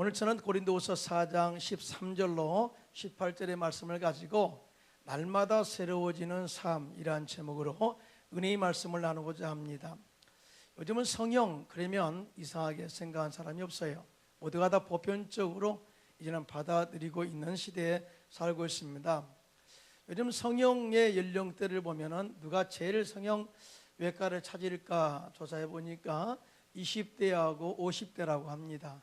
오늘 저는 고린도후서 4장 13절로 18절의 말씀을 가지고 날마다 새로워지는 삶이란 제목으로 은혜의 말씀을 나누고자 합니다. 요즘은 성령 그러면 이상하게 생각한 사람이 없어요. 모두가 다 보편적으로 이제는 받아들이고 있는 시대에 살고 있습니다. 요즘 성령의 연령대를 보면은 누가 제일 성령 외과를 찾을까 조사해 보니까 20대하고 50대라고 합니다.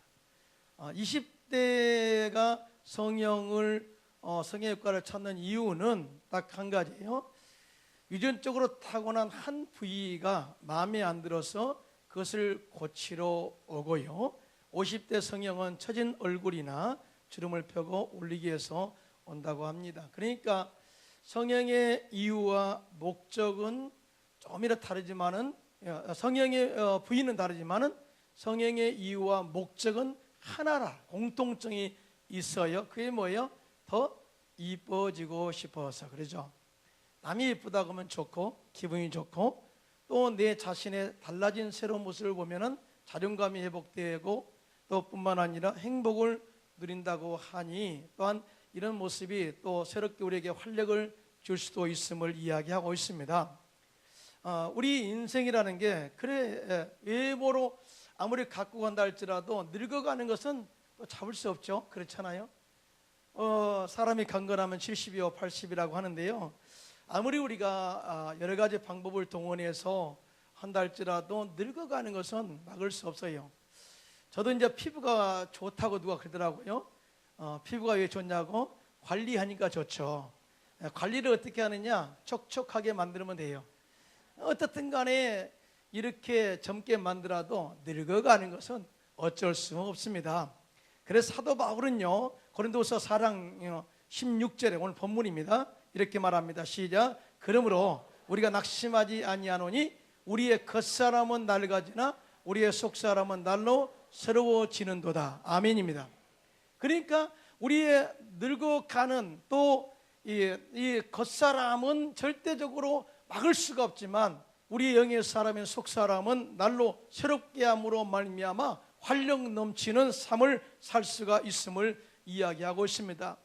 20대가 성형외과를 찾는 이유는 딱 한 가지예요. 유전적으로 타고난 한 부위가 마음에 안 들어서 그것을 고치러 오고요. 50대 성형은 처진 얼굴이나 주름을 펴고 올리기 위해서 온다고 합니다. 그러니까 성형의 이유와 목적은 조금이라 다르지만은 성형의 부위는 다르지만은 성형의 이유와 목적은 하나라, 공통점이 있어요. 그게 뭐예요? 더 이뻐지고 싶어서 그러죠. 남이 예쁘다고 하면 좋고 기분이 좋고 또 내 자신의 달라진 새로운 모습을 보면은 자존감이 회복되고 또 뿐만 아니라 행복을 누린다고 하니 또한 이런 모습이 또 새롭게 우리에게 활력을 줄 수도 있음을 이야기하고 있습니다. 우리 인생이라는 게 외모로 아무리 갖고 간다 할지라도 늙어가는 것은 또 잡을 수 없죠. 그렇잖아요. 사람이 강건하면 70이요 80이라고 하는데요. 아무리 우리가 여러 가지 방법을 동원해서 한다 할지라도 늙어가는 것은 막을 수 없어요. 저도 이제 피부가 좋다고 누가 그러더라고요. 피부가 왜 좋냐고? 관리하니까 좋죠. 관리를 어떻게 하느냐? 촉촉하게 만들면 돼요. 어떻든 간에 이렇게 젊게 만들어도 늙어가는 것은 어쩔 수 없습니다. 그래서 사도 바울은요 고린도후서 4장 16절에 오늘 본문입니다. 이렇게 말합니다. 시작. 그러므로 우리가 낙심하지 아니하노니 우리의 겉사람은 낡아지나 우리의 속사람은 날로 새로워지는도다. 아멘입니다. 그러니까 우리의 늙어가는 또 이 겉사람은 절대적으로 막을 수가 없지만 우리 영의 사람의 속사람은 날로 새롭게 함으로 말미암아 활력 넘치는 삶을 살 수가 있음을 이야기하고 있습니다.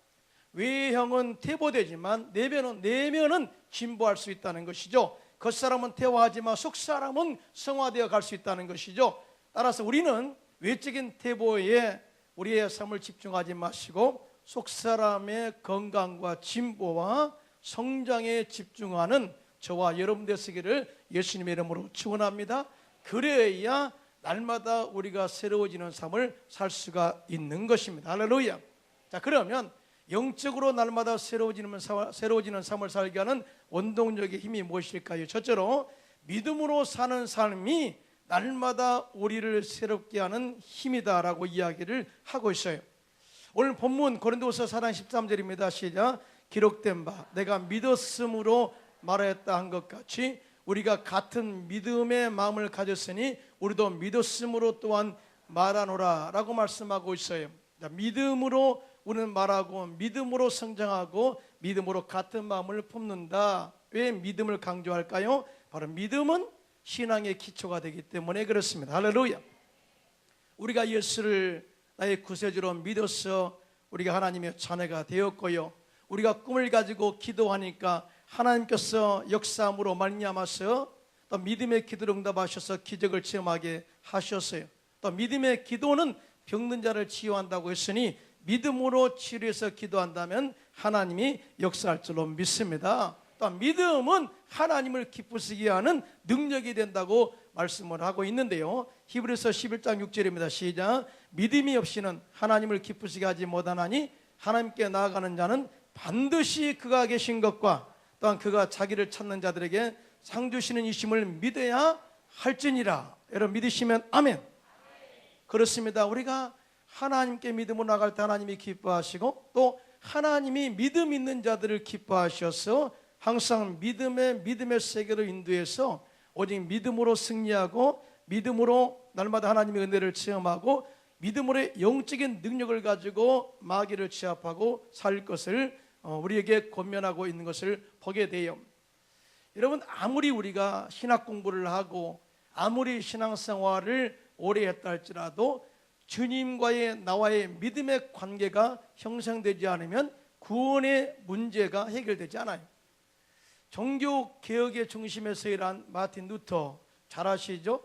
외형은 퇴보되지만 내면은 진보할 수 있다는 것이죠. 겉사람은 퇴화하지만 속사람은 성화되어 갈 수 있다는 것이죠. 따라서 우리는 외적인 퇴보에 우리의 삶을 집중하지 마시고 속사람의 건강과 진보와 성장에 집중하는 저와 여러분 되시기를 예수님의 이름으로 축원합니다. 그래야 날마다 우리가 새로워지는 삶을 살 수가 있는 것입니다. 할렐루야. 자, 그러면 영적으로 날마다 새로워지는 삶을 살게 하는 원동력의 힘이 무엇일까요? 첫째로 믿음으로 사는 삶이 날마다 우리를 새롭게 하는 힘이다라고 이야기를 하고 있어요. 오늘 본문 고린도후서 4장 13절입니다. 시작. 기록된 바 내가 믿었음으로 말하였다 한 것 같이 우리가 같은 믿음의 마음을 가졌으니 우리도 믿었음으로 또한 말하노라 라고 말씀하고 있어요. 믿음으로 우리는 말하고 믿음으로 성장하고 믿음으로 같은 마음을 품는다. 왜 믿음을 강조할까요? 바로 믿음은 신앙의 기초가 되기 때문에 그렇습니다. 할렐루야. 우리가 예수를 나의 구세주로 믿어서 우리가 하나님의 자녀가 되었고요. 우리가 꿈을 가지고 기도하니까 하나님께서 역사함으로 말미암아서 또 믿음의 기도를 응답하셔서 기적을 체험하게 하셨어요. 또 믿음의 기도는 병든 자를 치유한다고 했으니 믿음으로 치료해서 기도한다면 하나님이 역사할 줄로 믿습니다. 또 믿음은 하나님을 기쁘시게 하는 능력이 된다고 말씀을 하고 있는데요. 히브리서 11장 6절입니다. 시작. 믿음이 없이는 하나님을 기쁘시게 하지 못하나니 하나님께 나아가는 자는 반드시 그가 계신 것과 또한 그가 자기를 찾는 자들에게 상 주시는 이심을 믿어야 할지니라. 여러분 믿으시면 아멘. 그렇습니다. 우리가 하나님께 믿음으로 나갈 때 하나님이 기뻐하시고 또 하나님이 믿음 있는 자들을 기뻐하셔서 항상 믿음의 세계로 인도해서 오직 믿음으로 승리하고 믿음으로 날마다 하나님의 은혜를 체험하고 믿음으로 영적인 능력을 가지고 마귀를 제압하고 살 것을 우리에게 권면하고 있는 것을 보게 돼요. 여러분 아무리 우리가 신학 공부를 하고 아무리 신앙생활을 오래 했다 할지라도 주님과의 나와의 믿음의 관계가 형성되지 않으면 구원의 문제가 해결되지 않아요. 종교개혁의 중심에서 일한 마틴 루터 잘 아시죠?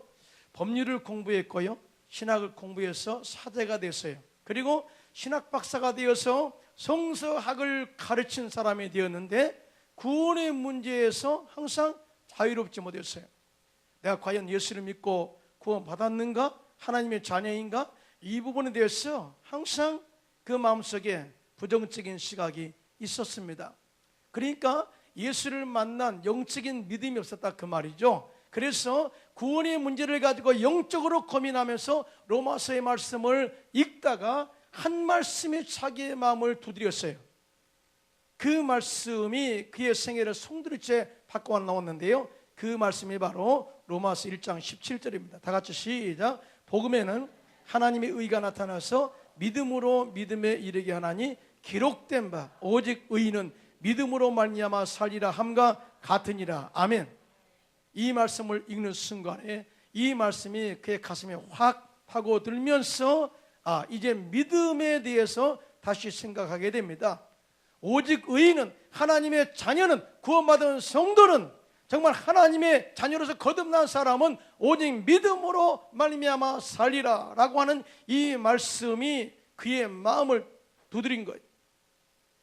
법률을 공부했고요, 신학을 공부해서 사제가 됐어요. 그리고 신학 박사가 되어서 성서학을 가르친 사람이 되었는데 구원의 문제에서 항상 자유롭지 못했어요. 내가 과연 예수를 믿고 구원받았는가? 하나님의 자녀인가? 이 부분에 대해서 항상 그 마음속에 부정적인 시각이 있었습니다. 그러니까 예수를 만난 영적인 믿음이 없었다 그 말이죠. 그래서 구원의 문제를 가지고 영적으로 고민하면서 로마서의 말씀을 읽다가 한 말씀이 자기의 마음을 두드렸어요. 그 말씀이 그의 생애를 송두리째 바꿔 나왔는데요, 그 말씀이 바로 로마서 1장 17절입니다. 다 같이 시작. 복음에는 하나님의 의가 나타나서 믿음으로 믿음에 이르게 하나니 기록된 바 오직 의인은 믿음으로 말미암아 살리라 함과 같으니라. 아멘. 이 말씀을 읽는 순간에 이 말씀이 그의 가슴에 확 파고들면서 이제 믿음에 대해서 다시 생각하게 됩니다. 오직 의인은, 하나님의 자녀는, 구원받은 성도는, 정말 하나님의 자녀로서 거듭난 사람은 오직 믿음으로 말미암아 살리라 라고 하는 이 말씀이 그의 마음을 두드린 거예요.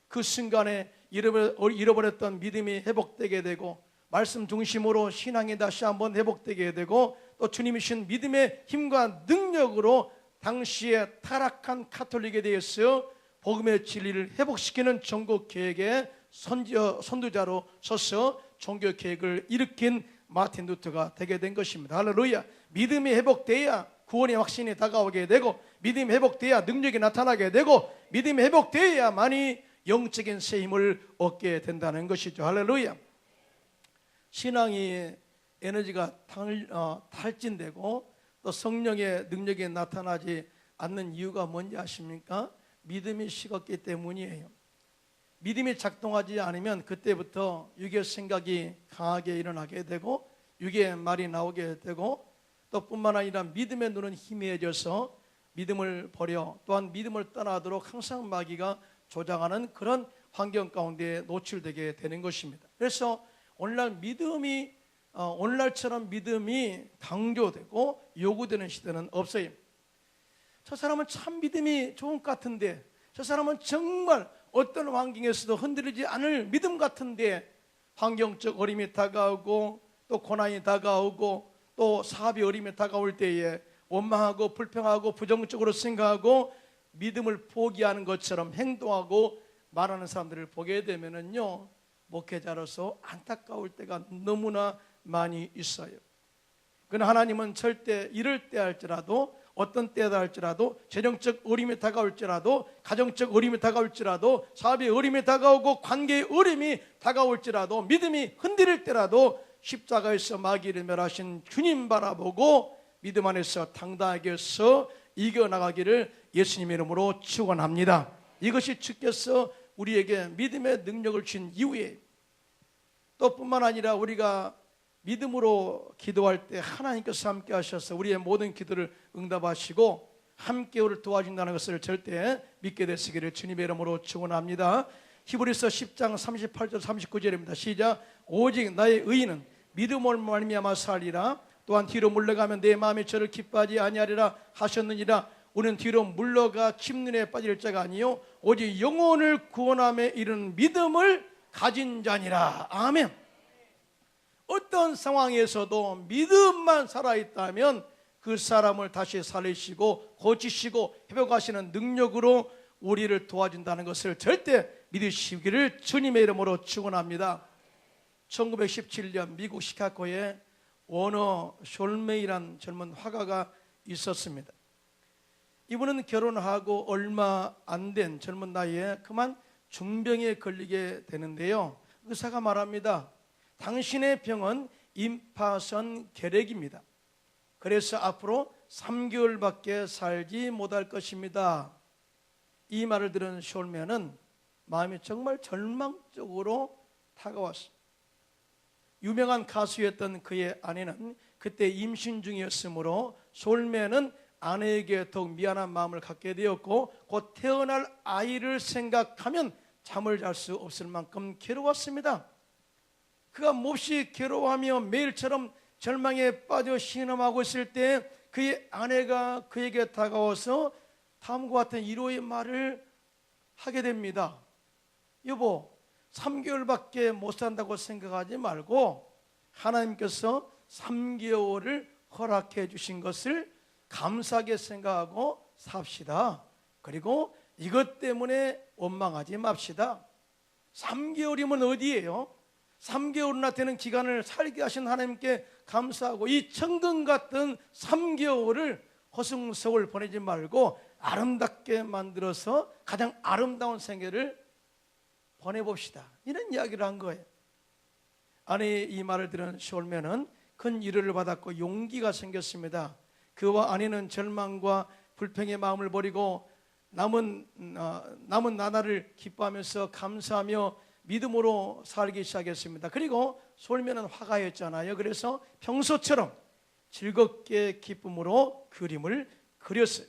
그 순간에 잃어버렸던 믿음이 회복되게 되고 말씀 중심으로 신앙이 다시 한번 회복되게 되고 또 주님이 주신 믿음의 힘과 능력으로 당시에 타락한 가톨릭에 대해서 복음의 진리를 회복시키는 종교개혁의 선두자로 서서 종교개혁을 일으킨 마틴 루터가 되게 된 것입니다. 할렐루야. 믿음이 회복돼야 구원의 확신이 다가오게 되고 믿음이 회복돼야 능력이 나타나게 되고 믿음이 회복돼야만이 영적인 새 힘을 얻게 된다는 것이죠. 할렐루야. 신앙이 에너지가 탈진되고 또 성령의 능력이 나타나지 않는 이유가 뭔지 아십니까? 믿음이 식었기 때문이에요. 믿음이 작동하지 않으면 그때부터 육의 생각이 강하게 일어나게 되고 육의 말이 나오게 되고 또 뿐만 아니라 믿음의 눈은 희미해져서 믿음을 버려 또한 믿음을 떠나도록 항상 마귀가 조장하는 그런 환경 가운데 노출되게 되는 것입니다. 그래서 오늘날처럼 믿음이 강조되고 요구되는 시대는 없어요. 저 사람은 참 믿음이 좋은 것 같은데, 저 사람은 정말 어떤 환경에서도 흔들리지 않을 믿음 같은데 환경적 어려움이 다가오고 또 고난이 다가오고 또 사업이 어려움이 다가올 때에 원망하고 불평하고 부정적으로 생각하고 믿음을 포기하는 것처럼 행동하고 말하는 사람들을 보게 되면은요, 목회자로서 안타까울 때가 너무나 많이 있어요. 그러나 하나님은 절대 이럴 때 할지라도 어떤 때다 할지라도 재정적 어려움이 다가올지라도 가정적 어려움이 다가올지라도 사업의 어려움이 다가오고 관계의 어려움이 다가올지라도 믿음이 흔들릴 때라도 십자가에서 마귀를 멸하신 주님 바라보고 믿음 안에서 당당하게 서 이겨나가기를 예수님의 이름으로 축원합니다. 이것이 주께서 우리에게 믿음의 능력을 주신 이유에 또 뿐만 아니라 우리가 믿음으로 기도할 때 하나님께서 함께 하셔서 우리의 모든 기도를 응답하시고 함께 우리를 도와준다는 것을 절대 믿게 되시기를 주님의 이름으로 축원합니다. 히브리서 10장 38절 39절입니다. 시작. 오직 나의 의인은 믿음으로 말미암아 살리라. 또한 뒤로 물러가면 내 마음이 저를 기뻐하지 아니하리라 하셨느니라. 우리는 뒤로 물러가 침륜에 빠질 자가 아니요 오직 영혼을 구원함에 이르는 믿음을 가진 자니라. 아멘. 어떤 상황에서도 믿음만 살아있다면 그 사람을 다시 살리시고 고치시고 회복하시는 능력으로 우리를 도와준다는 것을 절대 믿으시기를 주님의 이름으로 축원합니다. 1917년 미국 시카고에 워너 숄메이라는 젊은 화가가 있었습니다. 이분은 결혼하고 얼마 안 된 젊은 나이에 그만 중병에 걸리게 되는데요, 의사가 말합니다. 당신의 병은 임파선 결핵입니다. 그래서 앞으로 3개월밖에 살지 못할 것입니다. 이 말을 들은 숄메는 마음이 정말 절망적으로 다가왔습니다. 유명한 가수였던 그의 아내는 그때 임신 중이었으므로 숄메는 아내에게 더욱 미안한 마음을 갖게 되었고 곧 태어날 아이를 생각하면 잠을 잘 수 없을 만큼 괴로웠습니다. 그가 몹시 괴로워하며 매일처럼 절망에 빠져 신음하고 있을 때 그의 아내가 그에게 다가와서 다음과 같은 위로의 말을 하게 됩니다. 여보, 3개월밖에 못 산다고 생각하지 말고 하나님께서 3개월을 허락해 주신 것을 감사하게 생각하고 삽시다. 그리고 이것 때문에 원망하지 맙시다. 3개월이면 어디예요? 3개월이나 되는 기간을 살게 하신 하나님께 감사하고 이 천금 같은 3개월을 허송세월 보내지 말고 아름답게 만들어서 가장 아름다운 생애를 보내봅시다. 이런 이야기를 한 거예요. 아내의 이 말을 들은 숄맨은 큰 위로를 받았고 용기가 생겼습니다. 그와 아내는 절망과 불평의 마음을 버리고 남은 나날을 기뻐하면서 감사하며 믿음으로 살기 시작했습니다. 그리고 숄맨은 화가였잖아요. 그래서 평소처럼 즐겁게 기쁨으로 그림을 그렸어요.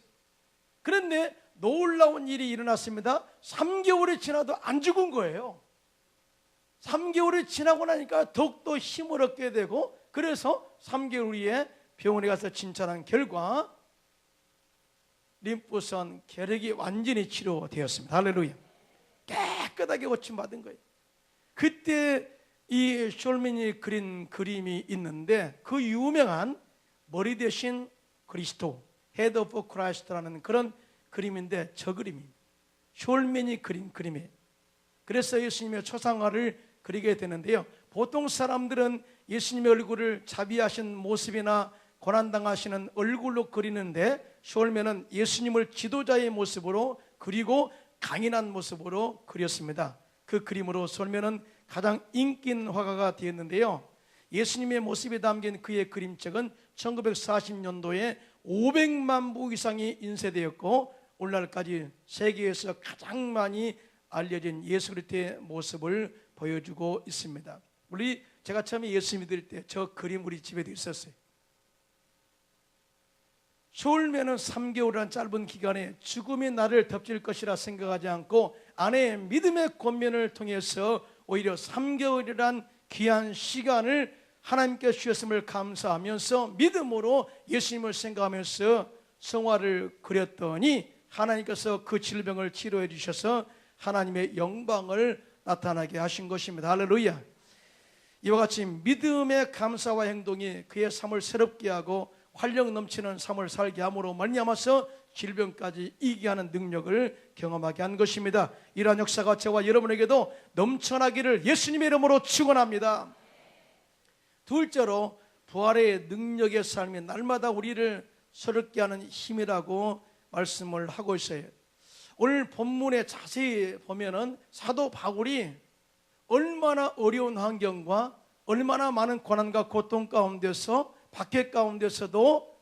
그런데 놀라운 일이 일어났습니다. 3개월이 지나도 안 죽은 거예요. 3개월이 지나고 나니까 더욱더 힘을 얻게 되고 그래서 3개월 후에 병원에 가서 진찰한 결과 림프선 결핵이 완전히 치료되었습니다. 할렐루야. 깨끗하게 고침받은 거예요. 그때 이 숄맨이 그린 그림이 있는데 그 유명한 머리 대신 그리스도, 헤드 오브 크라이스트라는 그런 그림인데 저 그림입니다. 숄맨이 그린 그림이에요. 그래서 예수님의 초상화를 그리게 되는데요. 보통 사람들은 예수님의 얼굴을 자비하신 모습이나 고난당하시는 얼굴로 그리는데 숄맨은 예수님을 지도자의 모습으로 그리고 강인한 모습으로 그렸습니다. 그 그림으로 숄맨은 가장 인기 있는 화가가 되었는데요. 예수님의 모습이 담긴 그의 그림책은 1940년도에 500만 부 이상이 인쇄되었고 오늘날까지 세계에서 가장 많이 알려진 예수 그리스도의 모습을 보여주고 있습니다. 제가 처음에 예수 믿을 때 저 그림 우리 집에도 있었어요. 숄맨은 3개월이라는 짧은 기간에 죽음이 나를 덮칠 것이라 생각하지 않고 아내의 믿음의 권면을 통해서 오히려 3개월이란 귀한 시간을 하나님께 주셨음을 감사하면서 믿음으로 예수님을 생각하면서 성화를 그렸더니 하나님께서 그 질병을 치료해 주셔서 하나님의 영광을 나타나게 하신 것입니다. 할렐루야. 이와 같이 믿음의 감사와 행동이 그의 삶을 새롭게 하고 활력 넘치는 삶을 살게 함으로 말미암아서 질병까지 이기게 하는 능력을 경험하게 한 것입니다. 이러한 역사가 저와 여러분에게도 넘쳐나기를 예수님의 이름으로 축원합니다. 둘째로 부활의 능력의 삶이 날마다 우리를 새롭게 하는 힘이라고 말씀을 하고 있어요. 오늘 본문에 자세히 보면은 사도 바울이 얼마나 어려운 환경과 얼마나 많은 고난과 고통 가운데서 박해 가운데서도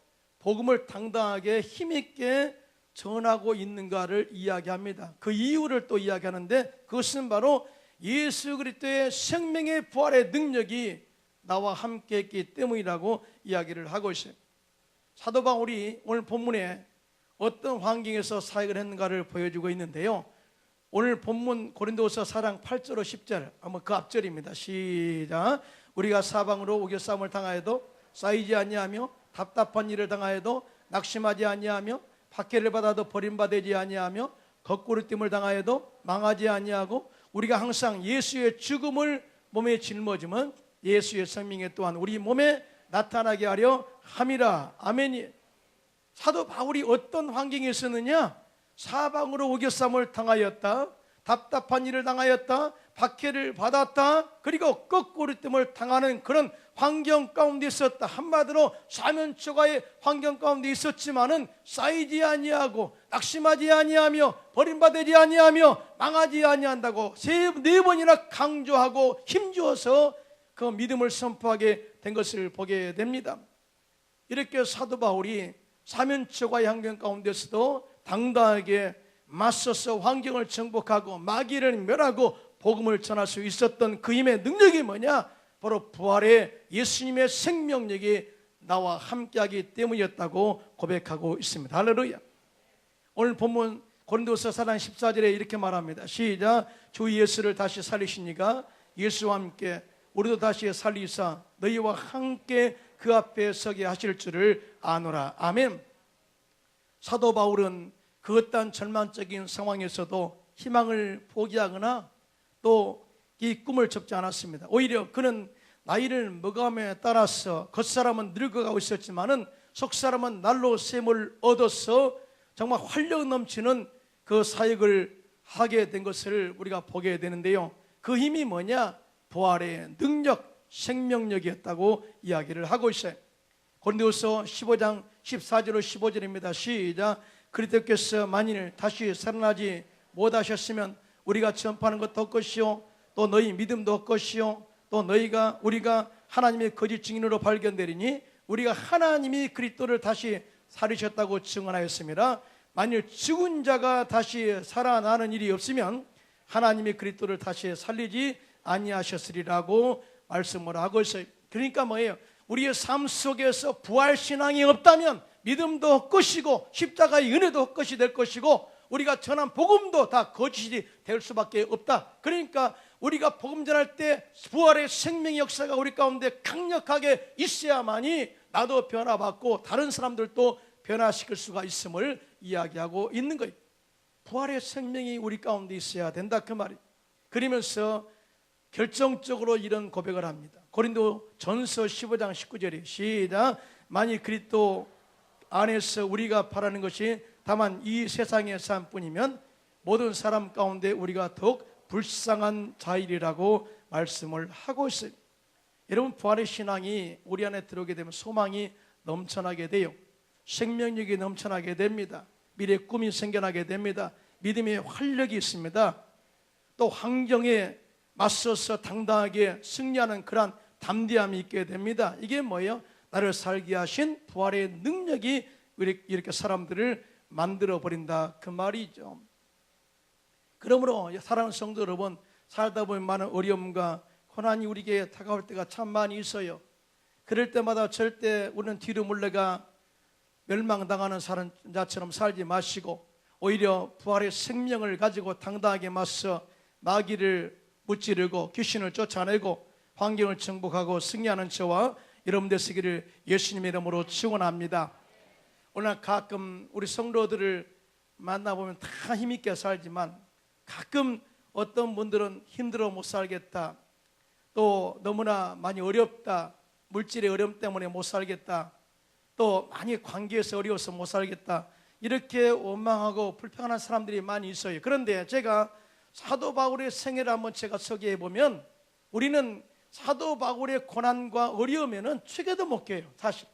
복음을 당당하게 힘있게 전하고 있는가를 이야기합니다. 그 이유를 또 이야기하는데 그것은 바로 예수 그리스도의 생명의 부활의 능력이 나와 함께 했기 때문이라고 이야기를 하고 있어요. 사도 바울이 오늘 본문에 어떤 환경에서 사역을 했는가를 보여주고 있는데요. 오늘 본문 고린도후서 4장 8절로 10절 한번 그 앞절입니다. 시작. 우리가 사방으로 우겨싸움을 당하여도 쌓이지 아니하며 답답한 일을 당하여도 낙심하지 아니하며 박해를 받아도 버림받지 아니하며 거꾸로짐을 당하여도 망하지 아니하고 우리가 항상 예수의 죽음을 몸에 짊어지면 예수의 생명에 또한 우리 몸에 나타나게 하려 함이라. 아멘이. 사도 바울이 어떤 환경에 있었느냐? 사방으로 우겨싸움을 당하였다, 답답한 일을 당하였다, 박해를 받았다, 그리고 거꾸로짐을 당하는 그런 환경 가운데 있었다. 한마디로 사면초가의 환경 가운데 있었지만은 쌓이지 아니하고 낙심하지 아니하며 버림받지 아니하며 망하지 아니한다고 네 번이나 강조하고 힘주어서 그 믿음을 선포하게 된 것을 보게 됩니다. 이렇게 사도 바울이 사면초가의 환경 가운데서도 당당하게 맞서서 환경을 정복하고 마귀를 멸하고 복음을 전할 수 있었던 그 힘의 능력이 뭐냐? 바로 부활의 예수님의 생명력이 나와 함께하기 때문이었다고 고백하고 있습니다. 할렐루야. 오늘 본문 고린도서 4장 14절에 이렇게 말합니다. 시작. 주 예수를 다시 살리시니가 예수와 함께 우리도 다시 살리사 너희와 함께 그 앞에 서게 하실 줄을 아노라. 아멘. 사도 바울은 그 어떠한 절망적인 상황에서도 희망을 포기하거나 또 이 꿈을 접지 않았습니다. 오히려 그는 나이를 먹음에 따라서 겉사람은 늙어가고 있었지만은 속사람은 날로 셈을 얻어서 정말 활력 넘치는 그 사역을 하게 된 것을 우리가 보게 되는데요. 그 힘이 뭐냐? 부활의 능력, 생명력이었다고 이야기를 하고 있어요. 고린도서 15장 14절로 15절입니다. 시작. 그리스도께서 만일 다시 살아나지 못하셨으면 우리가 전파하는 것도 없것이요 또 너희 믿음도 없것이요 또 우리가 하나님의 거짓 증인으로 발견되리니 우리가 하나님이 그리스도를 다시 살리셨다고 증언하였습니다. 만일 죽은 자가 다시 살아나는 일이 없으면 하나님이 그리스도를 다시 살리지 아니하셨으리라고 말씀을 하고 있어요. 그러니까 뭐예요? 우리의 삶 속에서 부활신앙이 없다면 믿음도 헛것이고 십자가의 은혜도 헛것이 될 것이고 우리가 전한 복음도 다 거짓이 될 수밖에 없다. 그러니까 우리가 복음 전할 때 부활의 생명의 역사가 우리 가운데 강력하게 있어야만이 나도 변화받고 다른 사람들도 변화시킬 수가 있음을 이야기하고 있는 거예요. 부활의 생명이 우리 가운데 있어야 된다 그 말이에요. 그러면서 결정적으로 이런 고백을 합니다. 고린도 전서 15장 19절에 시작. 만일 그리스도 안에서 우리가 바라는 것이 다만 이 세상의 삶뿐이면 모든 사람 가운데 우리가 더욱 불쌍한 자일이라고 말씀을 하고 있어요. 여러분 부활의 신앙이 우리 안에 들어오게 되면 소망이 넘쳐나게 돼요. 생명력이 넘쳐나게 됩니다. 미래의 꿈이 생겨나게 됩니다. 믿음의 활력이 있습니다. 또 환경에 맞서서 당당하게 승리하는 그러한 담대함이 있게 됩니다. 이게 뭐예요? 나를 살게 하신 부활의 능력이 이렇게 사람들을 만들어버린다 그 말이죠. 그러므로 사랑하는 성도 여러분, 살다 보면 많은 어려움과 고난이 우리에게 다가올 때가 참 많이 있어요. 그럴 때마다 절대 우리는 뒤로 물러가 멸망당하는 자처럼 살지 마시고 오히려 부활의 생명을 가지고 당당하게 맞서 마귀를 무찌르고 귀신을 쫓아내고 환경을 정복하고 승리하는 저와 여러분 되시기를 예수님의 이름으로 축원합니다. 오늘 가끔 우리 성도들을 만나보면 다 힘있게 살지만 가끔 어떤 분들은 힘들어 못 살겠다, 또 너무나 많이 어렵다, 물질의 어려움 때문에 못 살겠다, 또 많이 관계에서 어려워서 못 살겠다, 이렇게 원망하고 불평하는 사람들이 많이 있어요. 그런데 제가 사도 바울의 생애를 한번 제가 소개해 보면 우리는 사도 바울의 고난과 어려움에는 축에도 못 껴요. 사실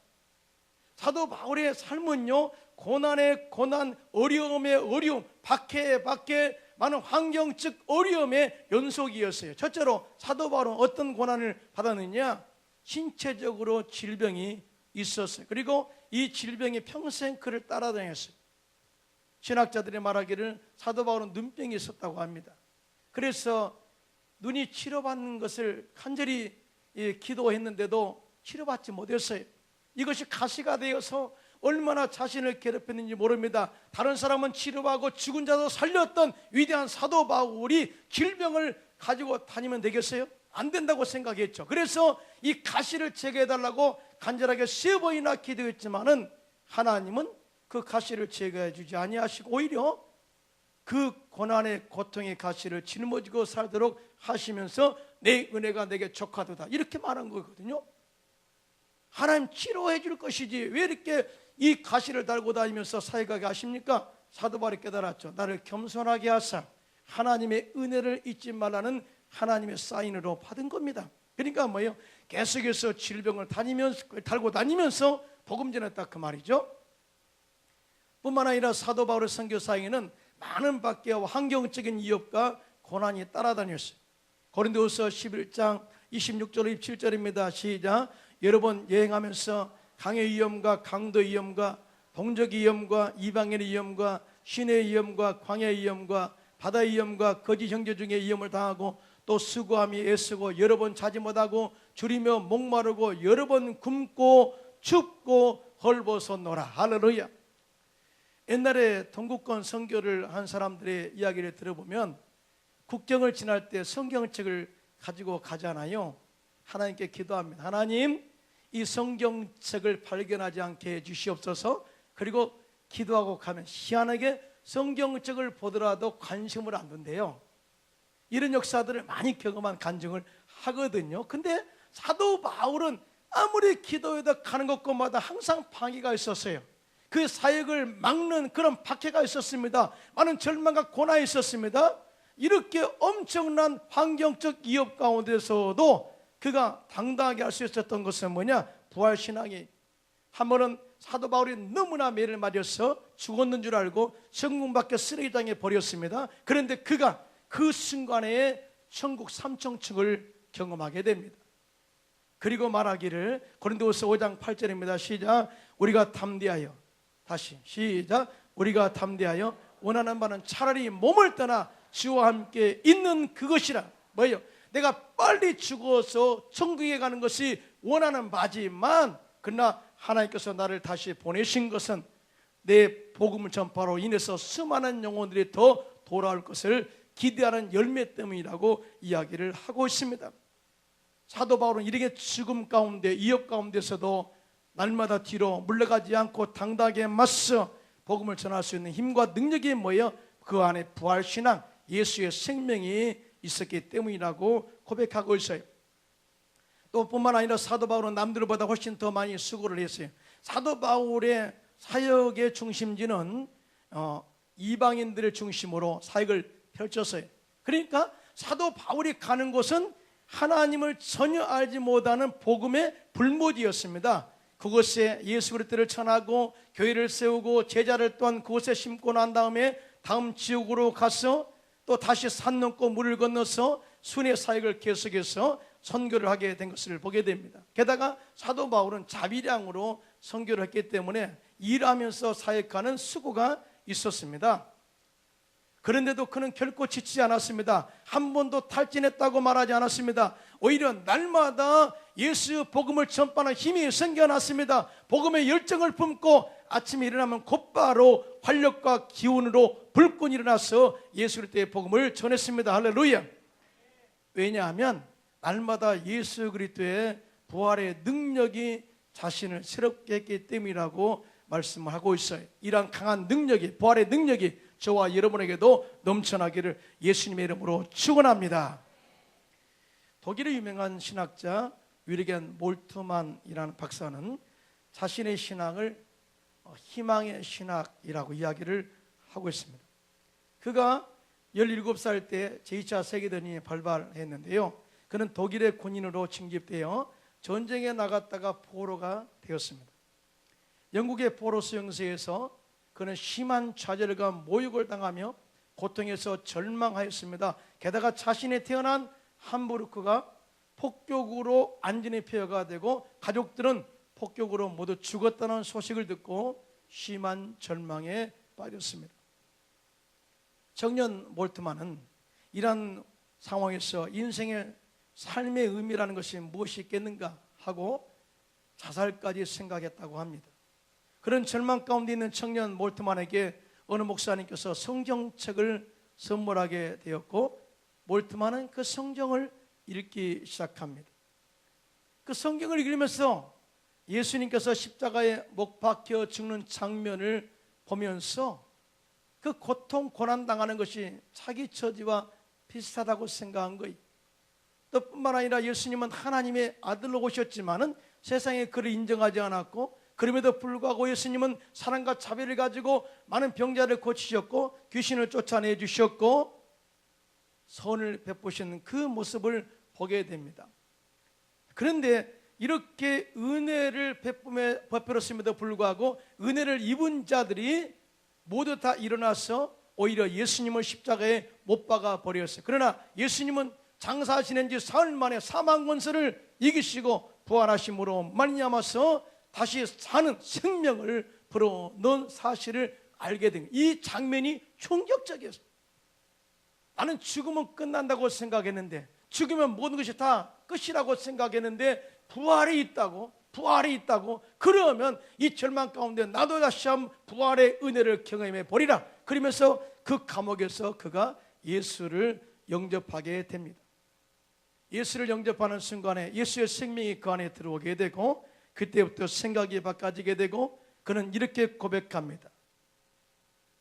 사도 바울의 삶은요, 고난의 고난, 어려움의 어려움, 박해의 박해, 많은 환경적 어려움의 연속이었어요. 첫째로 사도 바울은 어떤 고난을 받았느냐? 신체적으로 질병이 있었어요. 그리고 이 질병이 평생 그를 따라다녔어요. 신학자들이 말하기를 사도 바울은 눈병이 있었다고 합니다. 그래서 눈이 치료받는 것을 간절히 기도했는데도 치료받지 못했어요. 이것이 가시가 되어서 얼마나 자신을 괴롭혔는지 모릅니다. 다른 사람은 치료하고 죽은 자도 살렸던 위대한 사도 바울이 질병을 가지고 다니면 되겠어요? 안 된다고 생각했죠. 그래서 이 가시를 제거해달라고 간절하게 3번이나 기도했지만은 하나님은 그 가시를 제거해 주지 아니하시고 오히려 그 고난의 고통의 가시를 짊어지고 살도록 하시면서 내 은혜가 내게 족하도다 이렇게 말한 거거든요. 하나님 치료해 줄 것이지 왜 이렇게 이 가시를 달고 다니면서 사역하게 하십니까? 사도 바울이 깨달았죠. 나를 겸손하게 하사 하나님의 은혜를 잊지 말라는 하나님의 사인으로 받은 겁니다. 그러니까 뭐예요? 계속해서 질병을 달고 다니면서 복음 전했다 그 말이죠. 뿐만 아니라 사도 바울의 선교사에게는 많은 박해와 환경적인 위협과 고난이 따라다녔어요. 고린도후서 11장 26절 27절입니다. 시작. 여러 번 여행하면서 강의 위험과 강도 위험과 동족 위험과 이방인의 위험과 신의 위험과 광야의 위험과 바다의 위험과 거짓 형제 중에 위험을 당하고 또 수고함이 애쓰고 여러 번 자지 못하고 줄이며 목마르고 여러 번 굶고 춥고 헐벗었노라. 할렐루야. 옛날에 동구권 선교를 한 사람들의 이야기를 들어보면 국경을 지날 때 성경책을 가지고 가잖아요. 하나님께 기도합니다. 하나님, 이 성경책을 발견하지 않게 해주시옵소서. 그리고 기도하고 가면 희한하게 성경책을 보더라도 관심을 안 둔대요. 이런 역사들을 많이 경험한 간증을 하거든요. 근데 사도 바울은 아무리 기도해도 가는 곳마다 항상 방해가 있었어요. 그 사역을 막는 그런 박해가 있었습니다. 많은 절망과 고난이 있었습니다. 이렇게 엄청난 환경적 위협 가운데서도 그가 당당하게 할 수 있었던 것은 뭐냐? 부활신앙이. 한 번은 사도 바울이 너무나 매를 맞아서 죽었는 줄 알고 성문 밖에 쓰레기장에 버렸습니다. 그런데 그가 그 순간에 천국 삼층층을 경험하게 됩니다. 그리고 말하기를, 고린도후서 5장 8절입니다. 시작. 우리가 담대하여, 다시 시작. 우리가 담대하여 원하는 바는 차라리 몸을 떠나 주와 함께 있는 그것이라. 뭐예요? 내가 빨리 죽어서 천국에 가는 것이 원하는 바지만, 그러나 하나님께서 나를 다시 보내신 것은 내 복음을 전파로 인해서 수많은 영혼들이 더 돌아올 것을 기대하는 열매 때문이라고 이야기를 하고 있습니다. 사도 바울은 이렇게 죽음 가운데, 위협 가운데서도 날마다 뒤로 물러가지 않고 당당하게 맞서 복음을 전할 수 있는 힘과 능력이 뭐예요? 그 안에 부활신앙, 예수의 생명이 있었기 때문이라고 고백하고 있어요. 또 뿐만 아니라 사도 바울은 남들보다 훨씬 더 많이 수고를 했어요. 사도 바울의 사역의 중심지는 이방인들을 중심으로 사역을 펼쳤어요. 그러니까 사도 바울이 가는 곳은 하나님을 전혀 알지 못하는 복음의 불모지였습니다. 그곳에 예수 그리스도를 전하고 교회를 세우고 제자를 또한 그곳에 심고 난 다음에 다음 지역으로 가서 또 다시 산 넘고 물을 건너서 순회 사역을 계속해서 선교를 하게 된 것을 보게 됩니다. 게다가 사도 바울은 자비량으로 선교를 했기 때문에 일하면서 사역하는 수고가 있었습니다. 그런데도 그는 결코 지치지 않았습니다. 한 번도 탈진했다고 말하지 않았습니다. 오히려 날마다 예수 복음을 전파하는 힘이 생겨났습니다. 복음의 열정을 품고 아침에 일어나면 곧바로 활력과 기운으로 불끈 일어나서 예수 그리스도의 복음을 전했습니다. 할렐루야. 왜냐하면 날마다 예수 그리스도의 부활의 능력이 자신을 새롭게 했기 때문이라고 말씀을 하고 있어요. 이러한 강한 능력이, 부활의 능력이 저와 여러분에게도 넘쳐나기를 예수님의 이름으로 축원합니다. 독일의 유명한 신학자 위르겐 몰트만이라는 박사는 자신의 신앙을 희망의 신학이라고 이야기를 하고 있습니다. 그가 17살 때 제2차 세계대전이 발발했는데요. 그는 독일의 군인으로 징집되어 전쟁에 나갔다가 포로가 되었습니다. 영국의 포로 수용소에서 그는 심한 좌절과 모욕을 당하며 고통에서 절망하였습니다. 게다가 자신이 태어난 함부르크가 폭격으로 안전의 폐허가 되고 가족들은 폭격으로 모두 죽었다는 소식을 듣고 심한 절망에 빠졌습니다. 청년 몰트만은 이러한 상황에서 인생의 삶의 의미라는 것이 무엇이 있겠는가 하고 자살까지 생각했다고 합니다. 그런 절망 가운데 있는 청년 몰트만에게 어느 목사님께서 성경책을 선물하게 되었고, 몰트만은 그 성경을 읽기 시작합니다. 그 성경을 읽으면서 예수님께서 십자가에 못 박혀 죽는 장면을 보면서 그 고통, 고난 당하는 것이 자기 처지와 비슷하다고 생각한 거예요. 또 뿐만 아니라 예수님은 하나님의 아들로 오셨지만은 세상에 그를 인정하지 않았고, 그럼에도 불구하고 예수님은 사랑과 자비를 가지고 많은 병자를 고치셨고 귀신을 쫓아내 주셨고 선을 베푸시는 그 모습을 보게 됩니다. 그런데 이렇게 은혜를 베풀었음에도 불구하고 은혜를 입은 자들이 모두 다 일어나서 오히려 예수님을 십자가에 못 박아 버렸어요. 그러나 예수님은 장사하시는 지 사흘 만에 사망 권세를 이기시고 부활하심으로 말미암아서 다시 사는 생명을 불어넣은 사실을 알게 된, 이 장면이 충격적이었어요. 나는 죽으면 끝난다고 생각했는데, 죽으면 모든 것이 다 끝이라고 생각했는데 부활이 있다고, 부활이 있다고, 그러면 이 절망 가운데 나도 다시 한번 부활의 은혜를 경험해 보리라. 그러면서 그 감옥에서 그가 예수를 영접하게 됩니다. 예수를 영접하는 순간에 예수의 생명이 그 안에 들어오게 되고, 그때부터 생각이 바꿔지게 되고, 그는 이렇게 고백합니다.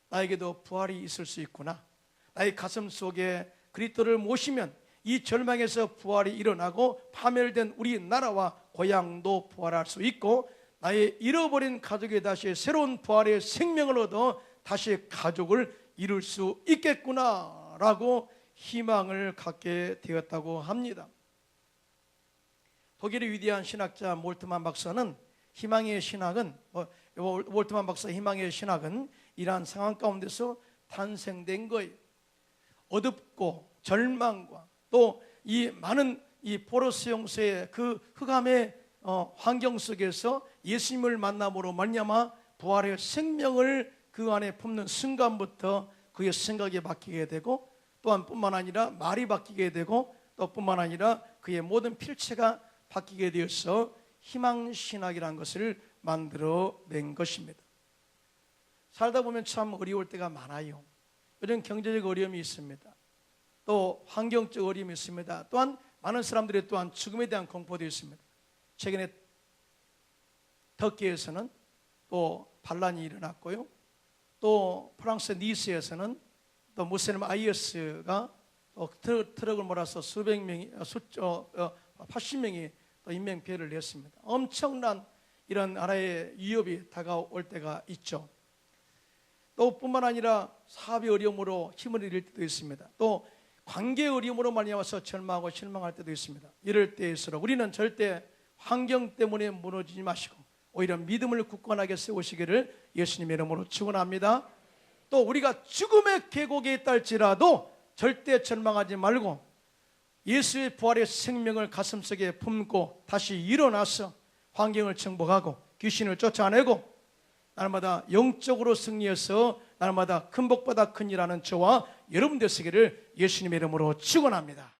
나에게도 부활이 있을 수 있구나. 나의 가슴 속에 그리스도를 모시면 이 절망에서 부활이 일어나고 파멸된 우리 나라와 고향도 부활할 수 있고, 나의 잃어버린 가족이 다시 새로운 부활의 생명을 얻어 다시 가족을 이룰 수 있겠구나 라고 희망을 갖게 되었다고 합니다. 독일의 위대한 신학자 몰트만 박사는 희망의 신학은 몰트만 박사 희망의 신학은 이러한 상황 가운데서 탄생된 거예요. 어둡고 절망과 또 이 많은 이 포로스 용서의 그 흑암의 환경 속에서 예수님을 만남으로 말미암아 부활의 생명을 그 안에 품는 순간부터 그의 생각이 바뀌게 되고, 또한 뿐만 아니라 말이 바뀌게 되고, 또 뿐만 아니라 그의 모든 필체가 바뀌게 되어서 희망신학이라는 것을 만들어낸 것입니다. 살다 보면 참 어려울 때가 많아요. 이런 경제적 어려움이 있습니다. 또 환경적 어려움이 있습니다. 또한 많은 사람들이 또한 죽음에 대한 공포도 있습니다. 최근에 터키에서는 또 반란이 일어났고요. 또 프랑스 니스에서는 또 무슬림 IS가 트럭을 몰아서 수백 명이 80명이 또 인명 피해를 냈습니다. 엄청난 이런 나라의 위협이 다가올 때가 있죠. 또 뿐만 아니라 사업의 어려움으로 힘을 잃을 때도 있습니다. 또 관계의 어려움으로 말미암아서 절망하고 실망할 때도 있습니다. 이럴 때일수록 우리는 절대 환경 때문에 무너지지 마시고 오히려 믿음을 굳건하게 세우시기를 예수님의 이름으로 축원합니다. 또 우리가 죽음의 계곡에 있다 할지라도 절대 절망하지 말고 예수의 부활의 생명을 가슴속에 품고 다시 일어나서 환경을 정복하고 귀신을 쫓아내고 날마다 영적으로 승리해서 날마다 큰 복보다 큰 일하는 저와 여러분 되시기를 예수님의 이름으로 축원합니다.